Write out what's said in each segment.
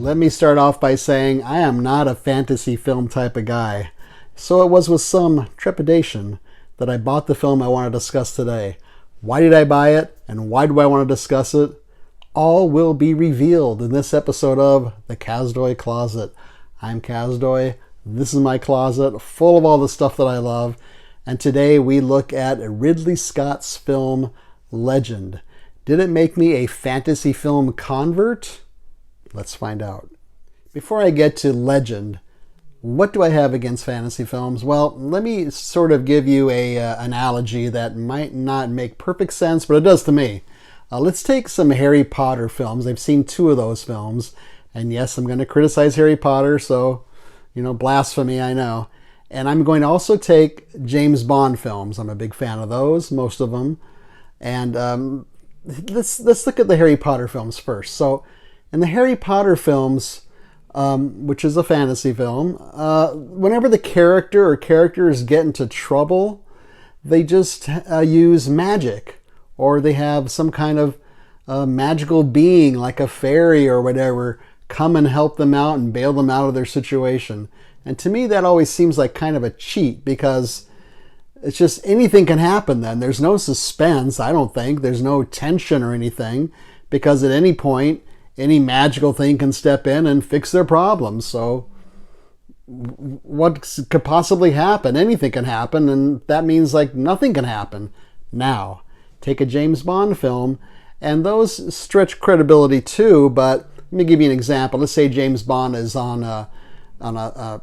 Let me start off by saying I am not a fantasy film type of guy. So it was with some trepidation that I bought the film I want to discuss today. Why did I buy it, and why do I want to discuss it? All will be revealed in this episode of The Kazdoy Closet. I'm Kazdoy. This is my closet full of all the stuff that I love. And today we look at Ridley Scott's film Legend. Did it make me a fantasy film convert? Let's find out. Before I get to Legend, what do I have against fantasy films? Well, let me sort of give you a analogy that might not make perfect sense, but it does to me. Let's take some Harry Potter films. I've seen 2 of those films. And yes, I'm going to criticize Harry Potter, so, blasphemy, I know. And I'm going to also take James Bond films. I'm a big fan of those, most of them. And let's look at the Harry Potter films first. So, in the Harry Potter films, which is a fantasy film, whenever the character or characters get into trouble, they just use magic, or they have some kind of magical being like a fairy or whatever come and help them out and bail them out of their situation. And to me, that always seems like kind of a cheat, because it's just anything can happen then. There's no suspense, I don't think. There's no tension or anything, because at any point, any magical thing can step in and fix their problems. So what could possibly happen? Anything can happen, and that means like nothing can happen. Now, take a James Bond film, and those stretch credibility too, but let me give you an example. Let's say James Bond is on a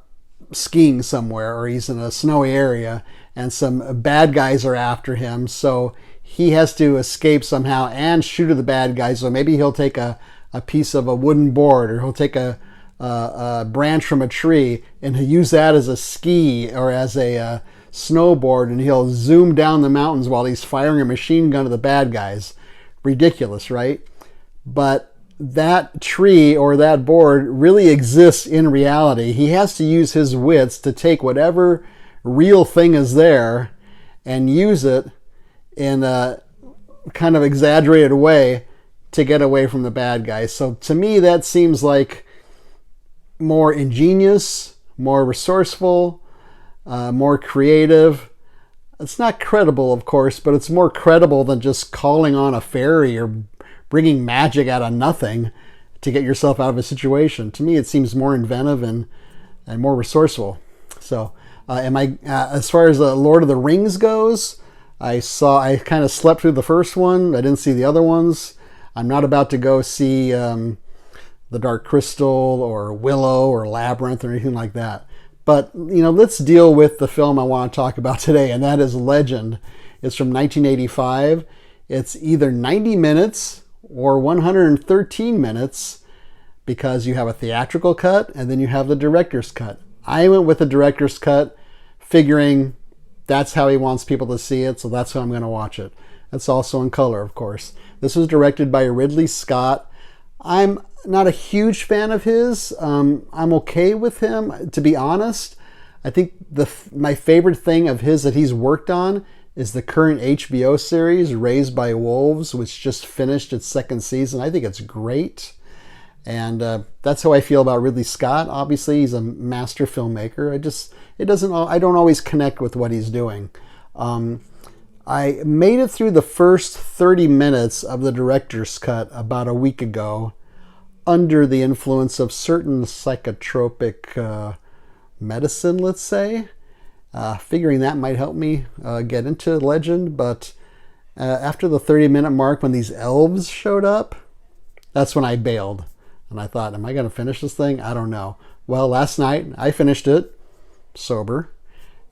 skiing somewhere, or he's in a snowy area, and some bad guys are after him, so he has to escape somehow and shoot at the bad guys. So maybe he'll take a piece of a wooden board, or he'll take a branch from a tree and he'll use that as a ski or as a snowboard, and he'll zoom down the mountains while he's firing a machine gun at the bad guys. Ridiculous, right? But that tree or that board really exists in reality. He has to use his wits to take whatever real thing is there and use it in a kind of exaggerated way to get away from the bad guys. So to me, that seems like more ingenious, more resourceful, more creative. It's not credible, of course, but it's more credible than just calling on a fairy or bringing magic out of nothing to get yourself out of a situation. To me, it seems more inventive and more resourceful. So, as far as the Lord of the Rings goes, I kind of slept through the first one. I didn't see the other ones. I'm not about to go see The Dark Crystal or Willow or Labyrinth or anything like that. But, let's deal with the film I want to talk about today, and that is Legend. It's from 1985. It's either 90 minutes or 113 minutes, because you have a theatrical cut and then you have the director's cut. I went with the director's cut, figuring that's how he wants people to see it, so that's how I'm going to watch it. It's also in color, of course. This was directed by Ridley Scott. I'm not a huge fan of his. I'm okay with him, to be honest. I think my favorite thing of his that he's worked on is the current HBO series, Raised by Wolves, which just finished its 2nd season. I think it's great. And that's how I feel about Ridley Scott. Obviously, he's a master filmmaker. I don't always connect with what he's doing. I made it through the first 30 minutes of the director's cut about a week ago under the influence of certain psychotropic medicine, let's say. Figuring that might help me get into Legend, but after the 30-minute mark, when these elves showed up, that's when I bailed. And I thought, am I going to finish this thing? I don't know. Well, last night I finished it, sober,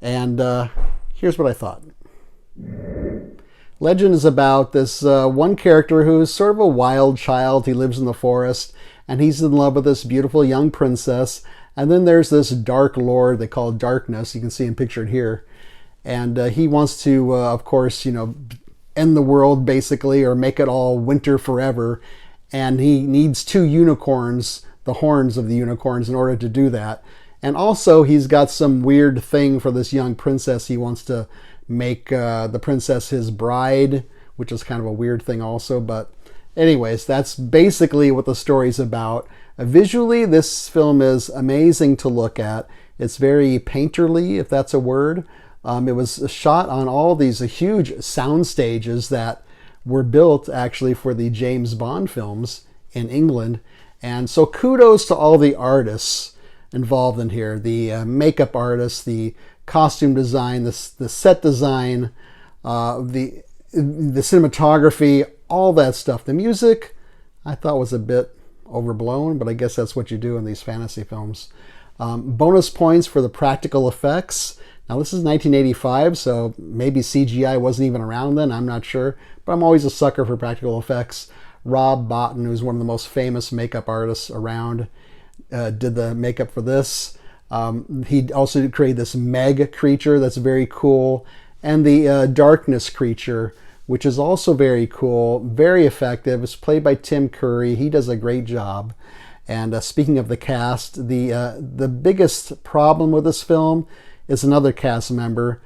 and here's what I thought. Legend is about this one character who is sort of a wild child. He lives in the forest, and he's in love with this beautiful young princess. And then there's this dark lord they call Darkness. You can see him pictured here. And he wants to, of course, end the world, basically, or make it all winter forever. And he needs 2 unicorns, the horns of the unicorns, in order to do that. And also, he's got some weird thing for this young princess. He wants to make the princess his bride, which is kind of a weird thing also. But Anyways, that's basically what the story's about. Visually, this film is amazing to look at. It's very painterly, if that's a word. It was shot on all these huge sound stages that were built actually for the James Bond films in England. And so kudos to all the artists involved in here. The makeup artists, the costume design, the set design, the cinematography, all that stuff. The music, I thought was a bit overblown, but I guess that's what you do in these fantasy films. Bonus points for the practical effects. Now this is 1985, so maybe CGI wasn't even around then, I'm not sure. But I'm always a sucker for practical effects. Rob Bottin, who's one of the most famous makeup artists around, did the makeup for this. He also created this Meg creature that's very cool. And the Darkness creature, which is also very cool, very effective. It's played by Tim Curry. He does a great job. And speaking of the cast, the biggest problem with this film is another cast member,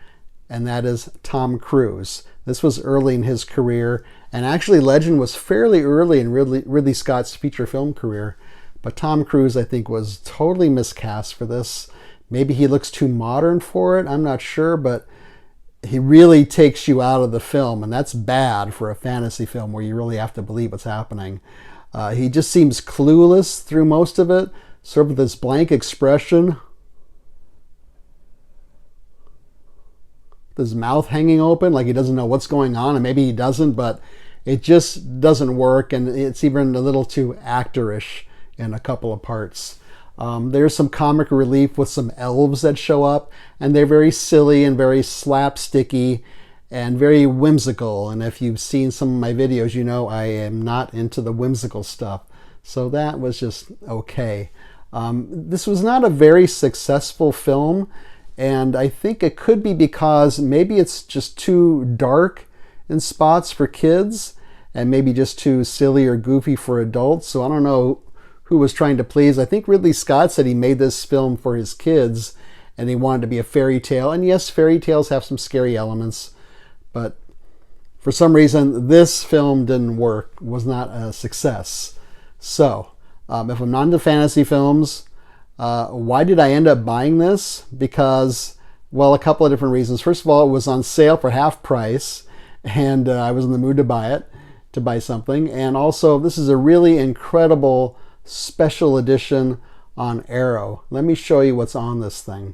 and that is Tom Cruise. This was early in his career, and actually Legend was fairly early in Ridley Scott's feature film career. But Tom Cruise, I think, was totally miscast for this. Maybe he looks too modern for it, I'm not sure, but he really takes you out of the film, and that's bad for a fantasy film where you really have to believe what's happening. He just seems clueless through most of it, sort of this blank expression. His mouth hanging open like he doesn't know what's going on, and maybe he doesn't, but it just doesn't work, and it's even a little too actorish in a couple of parts. There's some comic relief with some elves that show up, and they're very silly and very slapsticky and very whimsical. And if you've seen some of my videos, you know I am not into the whimsical stuff. So that was just okay. This was not a very successful film, and I think it could be because maybe it's just too dark in spots for kids, and maybe just too silly or goofy for adults. So I don't know who was trying to please. I think Ridley Scott said he made this film for his kids, and he wanted to be a fairy tale. And yes, fairy tales have some scary elements, but for some reason, this film didn't work, was not a success. So, if I'm not into fantasy films, why did I end up buying this? Because, well, a couple of different reasons. First of all, it was on sale for half price, and I was in the mood to buy something. And also, this is a really incredible special edition on Arrow. Let me show you what's on this thing.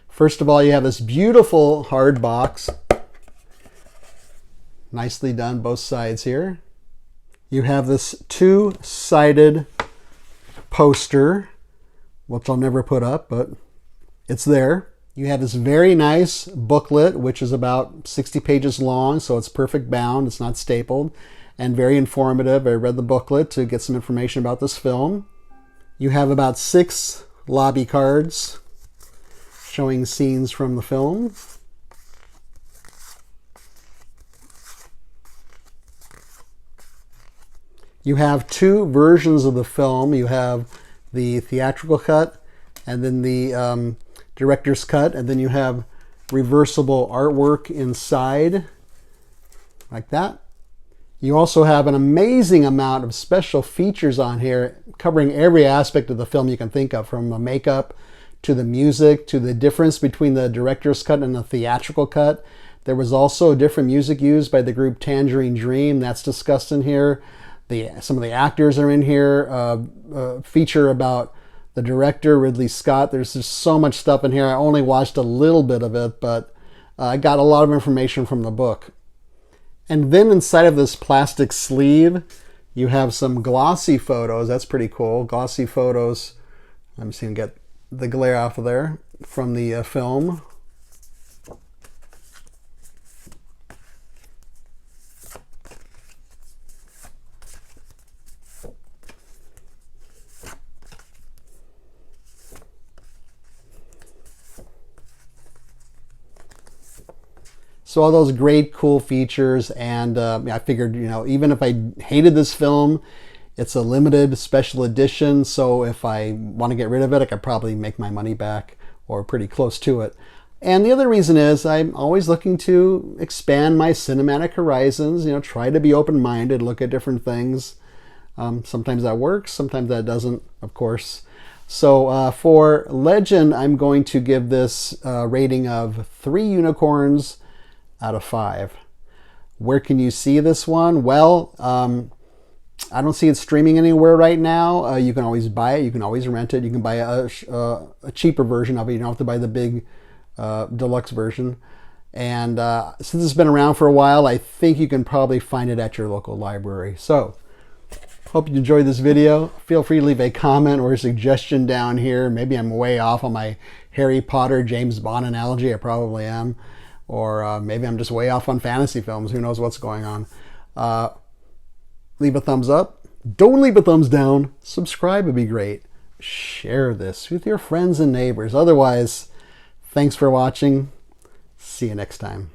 First of all, you have this beautiful hard box. Nicely done, both sides here. You have this two-sided poster, which I'll never put up, but it's there. You have this very nice booklet, which is about 60 pages long, so it's perfect bound, it's not stapled, and very informative. I read the booklet to get some information about this film. You have about 6 lobby cards showing scenes from the film. You have 2 versions of the film. You have the theatrical cut and then the director's cut, and then you have reversible artwork inside like that. You also have an amazing amount of special features on here covering every aspect of the film you can think of, from the makeup to the music to the difference between the director's cut and the theatrical cut. There was also different music used by the group Tangerine Dream. That's discussed in here. Some of the actors are in here. Feature about the director, Ridley Scott. There's just so much stuff in here. I only watched a little bit of it, but I got a lot of information from the book. And then inside of this plastic sleeve, you have some glossy photos. That's pretty cool. Glossy photos. I'm just going to get the glare off of there from the film. So all those great, cool features, and I figured, even if I hated this film, it's a limited special edition, so if I want to get rid of it, I could probably make my money back, or pretty close to it. And the other reason is I'm always looking to expand my cinematic horizons, try to be open-minded, look at different things. Sometimes that works, sometimes that doesn't, of course. So for Legend, I'm going to give this a rating of 3 unicorns out of 5. Where can you see this one? Well, I don't see it streaming anywhere right now. You can always buy it. You can always rent it. You can buy a cheaper version of it. You don't have to buy the big deluxe version. And since it's been around for a while, I think you can probably find it at your local library. So, hope you enjoyed this video. Feel free to leave a comment or a suggestion down here. Maybe I'm way off on my Harry Potter, James Bond analogy. I probably am. Or maybe I'm just way off on fantasy films. Who knows what's going on. Leave a thumbs up. Don't leave a thumbs down. Subscribe would be great. Share this with your friends and neighbors. Otherwise, thanks for watching. See you next time.